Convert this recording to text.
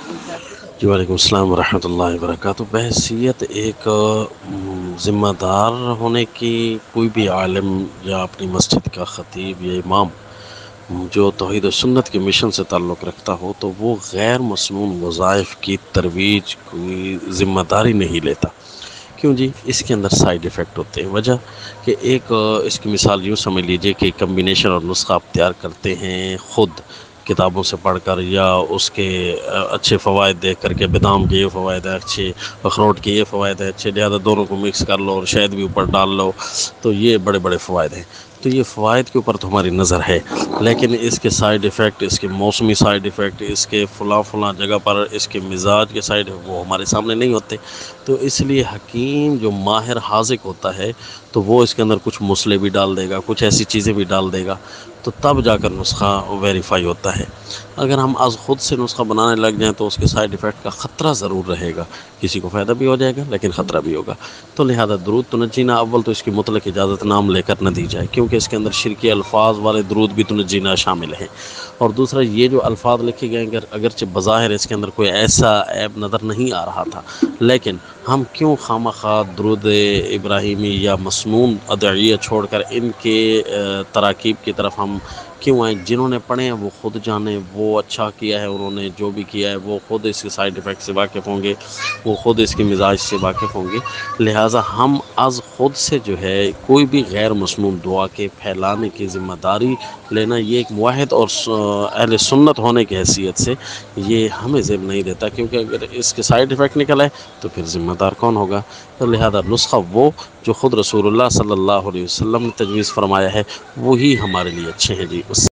جی وعلیکم السلام ورحمۃ اللہ وبرکاتہ۔ بحیثیت ایک ذمہ دار ہونے کی، کوئی بھی عالم یا اپنی مسجد کا خطیب یا امام جو توحید و سنت کے مشن سے تعلق رکھتا ہو تو وہ غیر مسنون وظائف کی ترویج کی ذمہ داری نہیں لیتا۔ کیوں جی؟ اس کے اندر سائیڈ ایفیکٹ ہوتے ہیں۔ وجہ کہ ایک اس کی مثال یوں سمجھ لیجئے کہ کمبینیشن اور نسخہ آپ تیار کرتے ہیں خود کتابوں سے پڑھ کر، یا اس کے اچھے فوائد دیکھ کر کے بادام کے یہ فوائد ہیں اچھے، اخروٹ کے یہ فوائد ہیں اچھے، لہٰذا دونوں کو مکس کر لو اور شہد بھی اوپر ڈال لو تو یہ بڑے بڑے فوائد ہیں۔ تو یہ فوائد کے اوپر تو ہماری نظر ہے، لیکن اس کے سائیڈ ایفیکٹ، اس کے موسمی سائیڈ ایفیکٹ، اس کے فلاں جگہ پر اس کے مزاج کے سائیڈ وہ ہمارے سامنے نہیں ہوتے۔ تو اس لیے حکیم جو ماہر حاذق ہوتا ہے تو وہ اس کے اندر کچھ مسئلے بھی ڈال دے گا، کچھ ایسی چیزیں بھی ڈال دے گا، تو تب جا کر نسخہ ویریفائی ہوتا ہے۔ اگر ہم از خود سے نسخہ بنانے لگ جائیں تو اس کے سائیڈ ایفیکٹ کا خطرہ ضرور رہے گا، کسی کو فائدہ بھی ہو جائے گا لیکن خطرہ بھی ہوگا۔ تو لہذا درود تنجینا اول تو اس کی مطلق اجازت نام لے کر نہ دی جائے، کیونکہ اس کے اندر شرکی الفاظ والے درود بھی تنجینا شامل ہیں۔ اور دوسرا، یہ جو الفاظ لکھے گئے ہیں اگرچہ بظاہر اس کے اندر کوئی ایسا عیب نظر نہیں آ رہا تھا، لیکن ہم کیوں خواہ درود ابراہیمی یا مسنون ادعیہ چھوڑ کر ان کے تراکیب کی طرف ہم کیوں آئیں؟ جنہوں نے پڑھے ہیں وہ خود جانیں، وہ اچھا کیا ہے، انہوں نے جو بھی کیا ہے وہ خود اس کے سائیڈ ایفیکٹ سے واقف ہوں گے، وہ خود اس کے مزاج سے واقف ہوں گے۔ لہٰذا ہم از خود سے جو ہے کوئی بھی غیر مسنون دعا کے پھیلانے کی ذمہ داری لینا، یہ ایک موحد اور اہل سنت ہونے کی حیثیت سے یہ ہمیں ذمہ نہیں دیتا، کیونکہ اگر اس کے سائیڈ ایفیکٹ نکل آئے تو پھر ذمہ دار کون ہوگا؟ تو لہذا نسخہ وہ جو خود رسول اللہ صلی اللہ علیہ وسلم نے تجویز فرمایا ہے وہی ہمارے لیے اچھے ہیں جی۔